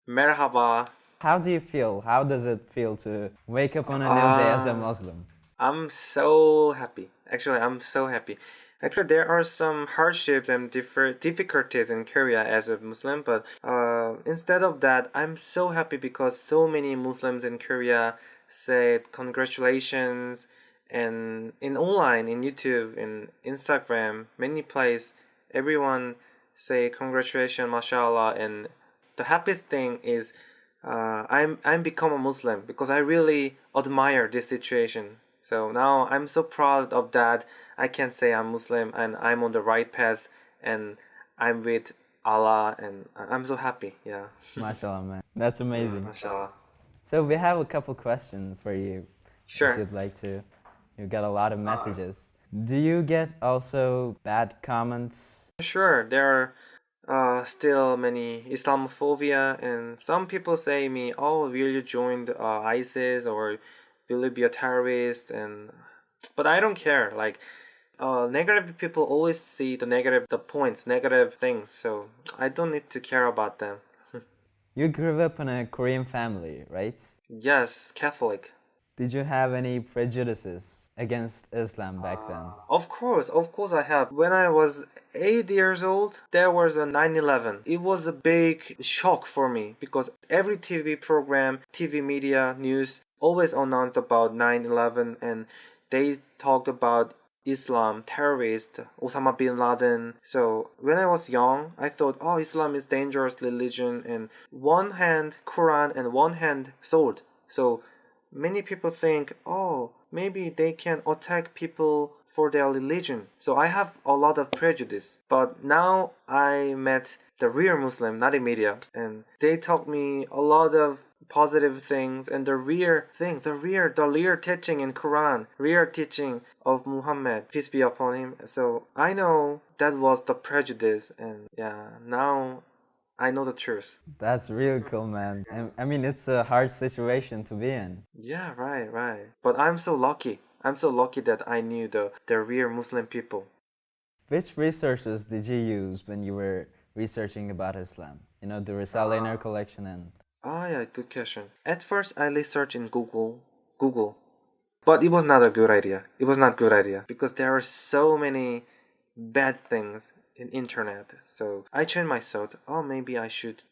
Merhaba. How do you feel? How does it feel to wake up on a new day as a Uh, Muslim? I'm so happy. Actually, I'm so happy. Actually, there are some hardships and difficulties in Korea as a Muslim, but instead of that, I'm so happy because so many Muslims in Korea said congratulations, and in online, in YouTube, in Instagram, many places, everyone say congratulations, mashallah, and the happiest thing is I'm become a Muslim because I really admire this situation. So now I'm so proud of that. I can say I'm Muslim and I'm on the right path and I'm with Allah and I'm so happy. Yeah. MashaAllah, man. That's Yeah, amazing. mashallah. So we have a couple questions for you, if Sure. you'd like to. You got a lot of messages. Do you get also bad comments? Sure, there are still many Islamophobia, and some people say me, "Oh, will you join ISIS or will you be a terrorist?" And but I don't care. Like, negative people always see the points, negative things. So I don't need to care about them. You grew up in a Korean family, right? Yes, Catholic. Did you have any prejudices against Islam back then? Of course I have. When I was 8 years old, there was a 9/11. It was a big shock for me because every TV program, TV media, news always announced about 9/11 and they talked about Islam, terrorist, Osama bin Laden. So when I was young, I thought, oh, Islam is dangerous religion and one hand Quran and one hand sword. So many people think, oh, maybe they can attack people for their religion. So I have a lot of prejudice. But now I met the real Muslim, not in media, and they taught me a lot of positive things and the real things, the real teaching in Quran, real teaching of Muhammad, peace be upon him. So I know that was the prejudice, and yeah, now I know the truth. That's really cool, man. And I mean, it's a hard situation to be in. Yeah, right, right. But I'm so lucky. I'm so lucky that I knew the real Muslim people. Which resources did you use when you were researching about Islam? You know, the Risale in our collection and Yeah, good question. At first, I researched in Google, but it was not a good idea. It was not good idea because there are so many bad things in internet. So I changed my thought. Oh, maybe I should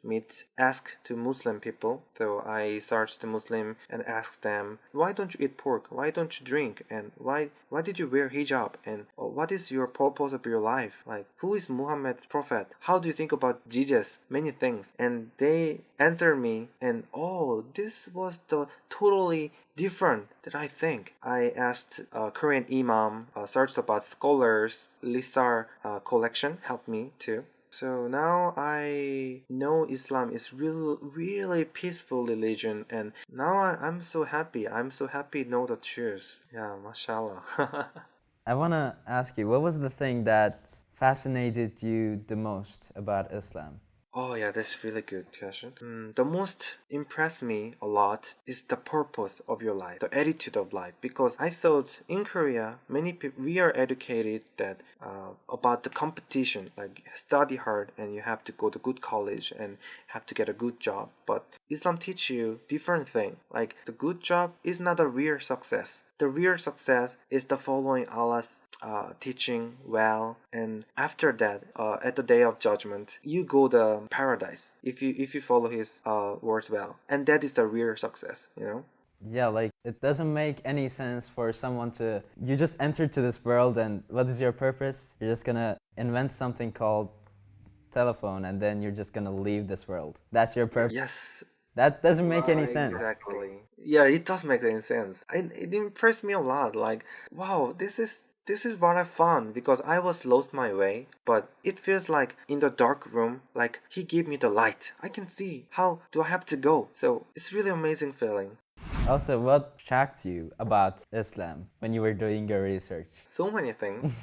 ask to Muslim people. So I searched the Muslim and asked them, why don't you eat pork? Why don't you drink? And why did you wear hijab? And what is your purpose of your life? Like, who is Muhammad prophet? How do you think about Jesus? Many things. And they answered me, and oh, this was the totally different that I think. I asked Korean imam, searched about scholars, Lisar collection helped me too. So now I know Islam is really peaceful religion, and now I'm so happy. I'm so happy to know the truth. Yeah, mashallah. I want to ask you, what was the thing that fascinated you the most about Islam? Oh yeah, that's really good question. The most impressed me a lot is the purpose of your life, the attitude of life. Because I thought in Korea, many people we are educated that about the competition, like study hard and you have to go to good college and have to get a good job. But Islam teach you different thing. Like the good job is not a real success. The real success is the following Allah's teaching well, and after that, at the day of judgment, you go the paradise if you follow his words well, and that is the real success. You know. Yeah, like it doesn't make any sense for someone to. You just enter to this world, and what is your purpose? You're just gonna invent something called telephone, and then you're just gonna leave this world. That's your purpose. Yes. That doesn't make any sense. Exactly. Yeah, it does make any sense. It impressed me a lot. Like, wow, this is what I found because I was lost my way, but it feels like in the dark room, like he gave me the light. I can see how do I have to go. So it's really amazing feeling. Also, what shocked you about Islam when you were doing your research? So many things.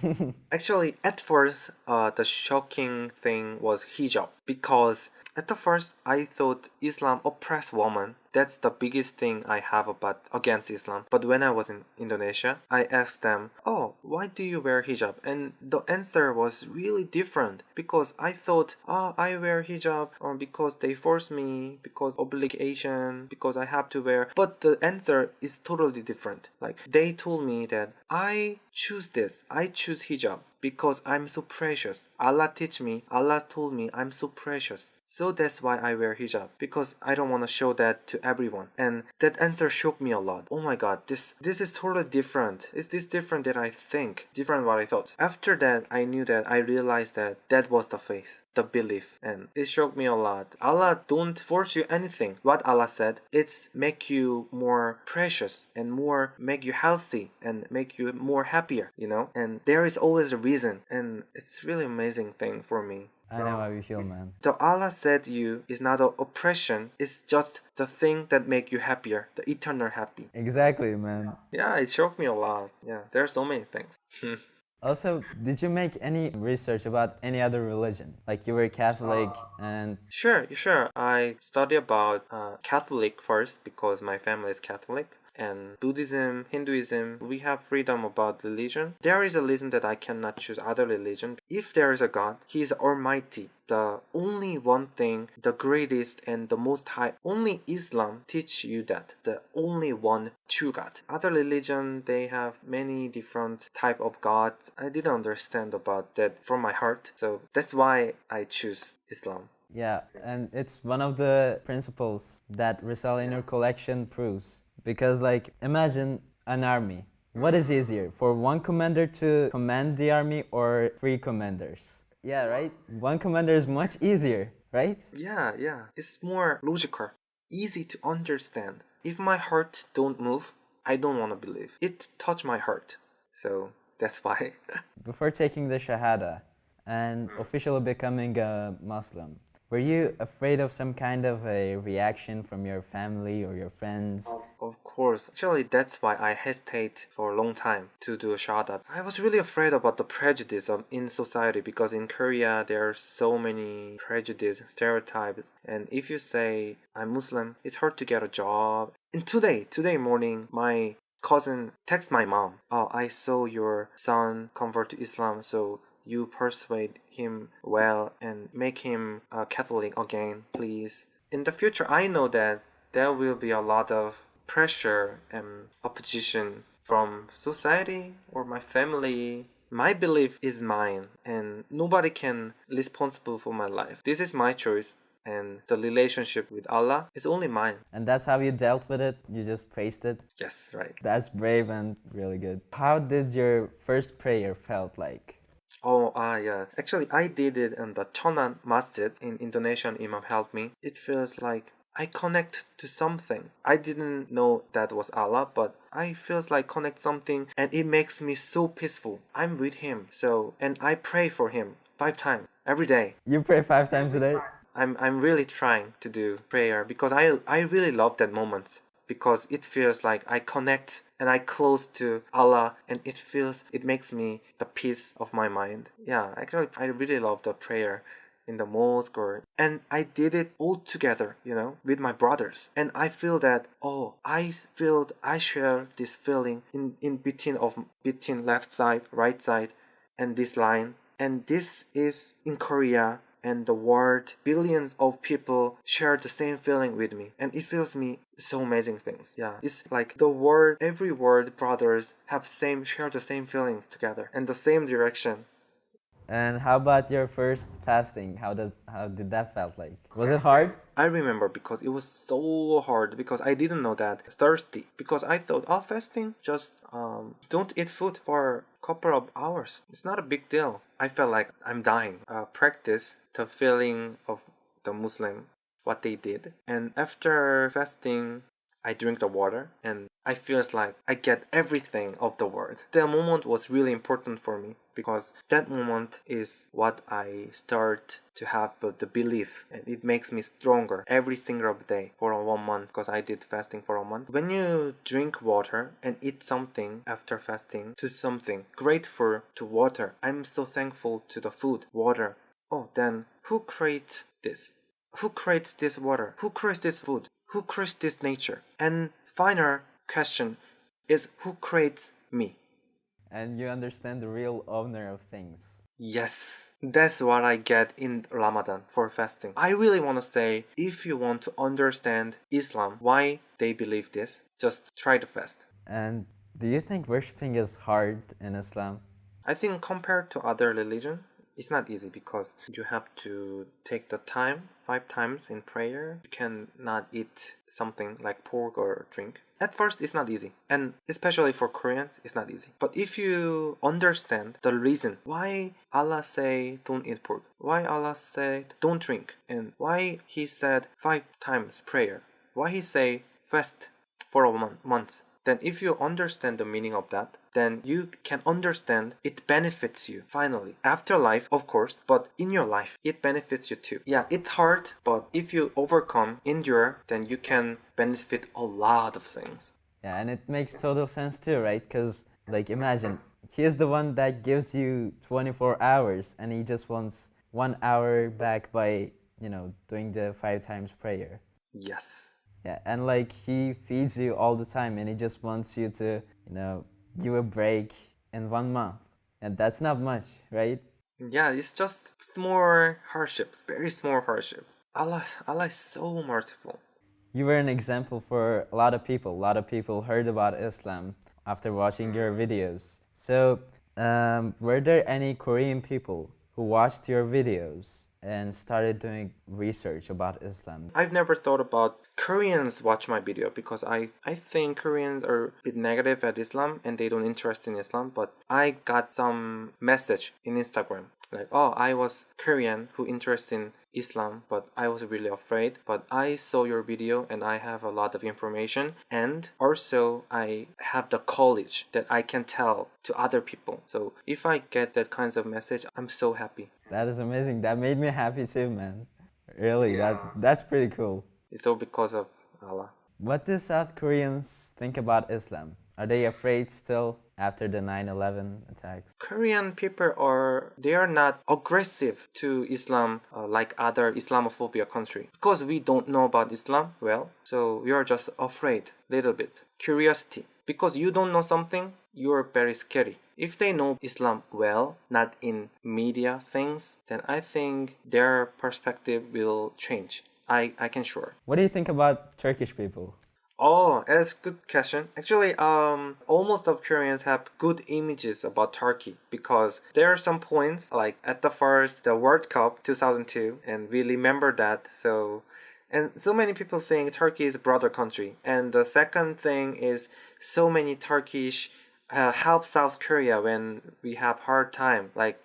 Actually, at first, the shocking thing was hijab because at the first I thought Islam oppressed women, That's the biggest thing I have about against Islam. But when I was in Indonesia, I asked them, "Oh, why do you wear hijab?" And the answer was really different because I thought, "Oh, I wear hijab because they force me, because obligation, because I have to wear." But the answer is totally different. Like they told me that I choose this. I choose hijab because I'm so precious. Allah teach me, Allah told me I'm so precious. So that's why I wear hijab because I don't want to show that to everyone. And that answer shocked me a lot. Oh my god, this is totally different. Is this different than I think? Different what I thought. After that, I knew that I realized that that was the faith, the belief, and it shocked me a lot. Allah don't force you anything. What Allah said, it's make you more precious and more make you healthy and make you more happier, you know? And there is always a reason, and it's really amazing thing for me. I know how you feel, man. The Allah said you is not an oppression, it's just the thing that make you happier, the eternal happy. Exactly, man. Yeah, it shocked me a lot. Yeah, there are so many things. Also, did you make any research about any other religion? Like you were Catholic and... Sure. I study about Catholic first because my family is Catholic. And Buddhism, Hinduism, we have freedom about religion. There is a reason that I cannot choose other religion. If there is a God, He is almighty. The only one thing, the greatest and the most high, only Islam teach you that. The only one true God. Other religion, they have many different type of gods. I didn't understand about that from my heart. So that's why I choose Islam. Yeah, and it's one of the principles that Risale in your collection proves. Because like, imagine an army. What is easier, for one commander to command the army or three commanders? Yeah, right? One commander is much easier, right? Yeah. It's more logical, easy to understand. If my heart don't move, I don't want to believe. It touched my heart. So that's why. Before taking the Shahada and officially becoming a Muslim, were you afraid of some kind of a reaction from your family or your friends? Of course. Actually, that's why I hesitate for a long time to do a shahada. I was really afraid about the prejudice in society because in Korea there are so many prejudice, stereotypes. And if you say I'm Muslim, it's hard to get a job. And today morning, my cousin texted my mom. Oh, I saw your son convert to Islam, so you persuade him well and make him a Catholic again, please. In the future, I know that there will be a lot of pressure and opposition from society or my family. My belief is mine and nobody can responsible for my life. This is my choice and the relationship with Allah is only mine. And that's how you dealt with it? You just faced it? Yes, right. That's brave and really good. How did your first prayer felt like? Yeah. Actually, I did it in the Chonan Masjid in Indonesian. Imam helped me. It feels like I connect to something. I didn't know that was Allah, but I feels like connect something and it makes me so peaceful. I'm with him. So, and I pray for him 5 times every day. You pray 5 times a day? I'm really trying to do prayer because I really love that moment. Because it feels like I connect and I close to Allah and it makes me the peace of my mind. Yeah, actually I really love the prayer in the mosque and I did it all together, with my brothers. And I feel that I share this feeling in between left side, right side and this line. And this is in Korea and the world, billions of people share the same feeling with me. And it feels me so amazing things. Yeah. It's like every world brothers share the same feelings together and the same direction. And how about your first fasting? How did that felt like? Was it hard? I remember because it was so hard because I didn't know that thirsty because I thought fasting just don't eat food for a couple of hours. It's not a big deal. I felt like I'm dying. Practice the feeling of the Muslim what they did, and after fasting I drink the water and I feels like I get everything of the world. That moment was really important for me because that moment is what I start to have the belief and it makes me stronger every single day for 1 month because I did fasting for a month. When you drink water and eat something after fasting to something grateful to water, I'm so thankful to the food, water. Oh, then who creates this? Who creates this water? Who creates this food? who creates this nature? And final question is, who creates me? And you understand the real owner of things. Yes, that's what I get in Ramadan for fasting. I really want to say, if you want to understand Islam, why they believe this, just try to fast. And do you think worshipping is hard in Islam? I think compared to other religion, it's not easy because you have to take the time 5 times in prayer. You cannot eat something like pork or drink. At first, it's not easy, and especially for Koreans, it's not easy. But if you understand the reason why Allah say don't eat pork, why Allah said don't drink, and why He said 5 times prayer, why He say fast for a month, then if you understand the meaning of that, then you can understand it benefits you finally. After life, of course, but in your life, it benefits you too. Yeah, it's hard, but if you overcome, endure, then you can benefit a lot of things. Yeah, and it makes total sense too, right? Because, like, imagine, he's the one that gives you 24 hours and he just wants 1 hour back by, doing the 5 times prayer. Yes. Yeah, and like he feeds you all the time and he just wants you to, give a break in 1 month. And that's not much, right? Yeah, it's just small hardships, very small hardship. Allah is so merciful. You were an example for a lot of people. A lot of people heard about Islam after watching your videos. So, were there any Korean people who watched your videos and started doing research about Islam? I've never thought about Koreans watch my video because I think Koreans are a bit negative at Islam and they don't interest in Islam, but I got some message in Instagram like, oh, I was Korean who interested in Islam, but I was really afraid, but I saw your video and I have a lot of information, and also I have the knowledge that I can tell to other people. So if I get that kinds of message, I'm so happy. That is amazing. That made me happy too, man. Really, that's pretty cool. It's all because of Allah. What do South Koreans think about Islam? Are they afraid still after the 9/11 attacks? Korean people they are not aggressive to Islam like other Islamophobia country because we don't know about Islam well, so we are just afraid little bit. Curiosity, because you don't know something, you're very scary. If they know Islam well, not in media things, then I think their perspective will change. I can sure. What do you think about Turkish people? Oh, that's a good question. Actually, almost of Koreans have good images about Turkey because there are some points like at the first the World Cup 2002, and we remember that. And so many people think Turkey is a brother country. And the second thing is so many Turkish help South Korea when we have hard time, like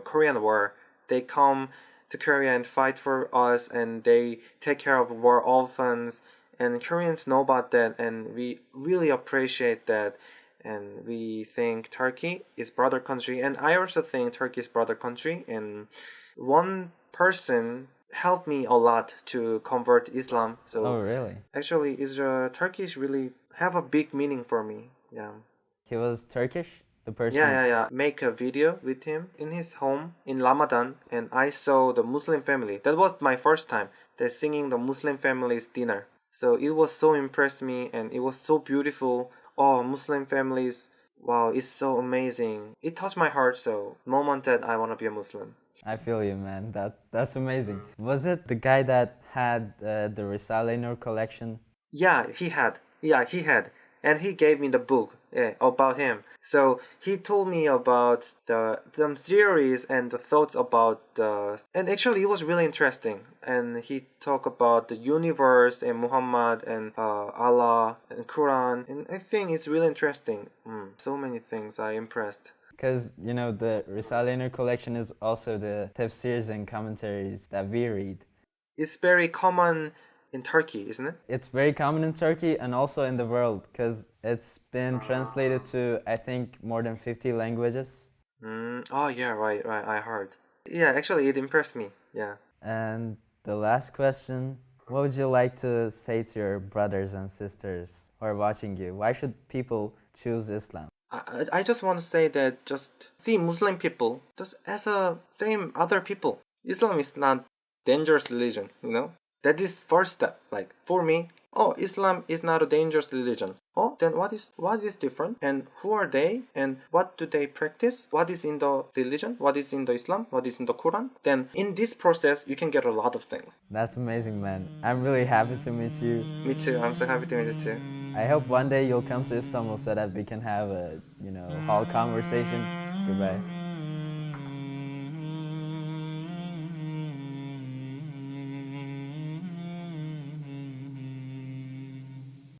Korean War. They come to Korea and fight for us, and they take care of war orphans. And Koreans know about that, and we really appreciate that. And we think Turkey is brother country, and I also think Turkey is brother country. And one person helped me a lot to convert Islam. So Oh, really? actually, Turkish really have a big meaning for me. Yeah. He was Turkish, the person? Yeah. Make a video with him in his home in Ramadan, and I saw the Muslim family. That was my first time. They're singing the Muslim family's dinner. So it was so impressed me, and it was so beautiful. Oh, Muslim families, wow, it's so amazing. It touched my heart, so moment that I want to be a Muslim. I feel you, man. That's amazing. Was it the guy that had the Risale Nur collection? Yeah, he had. And he gave me the book about him. So he told me about the theories and the thoughts about and actually it was really interesting. And he talked about the universe and Muhammad and Allah and Quran. And I think it's really interesting. So many things I impressed. Because, the Risale Nur collection is also the tafsirs and commentaries that we read. It's very common in Turkey, isn't it? It's very common in Turkey and also in the world because it's been translated to, I think, more than 50 languages. Oh, yeah, right, I heard. Yeah, actually, it impressed me, yeah. And the last question, what would you like to say to your brothers and sisters who are watching you? Why should people choose Islam? I just want to say that just see Muslim people just as a same other people. Islam is not dangerous religion, That is first step. Like for me, oh, Islam is not a dangerous religion. Oh, then what is different? And who are they? And what do they practice? What is in the religion? What is in the Islam? What is in the Quran? Then in this process, you can get a lot of things. That's amazing, man. I'm really happy to meet you. Me too. I'm so happy to meet you too. I hope one day you'll come to Istanbul so that we can have a, hall conversation. Goodbye.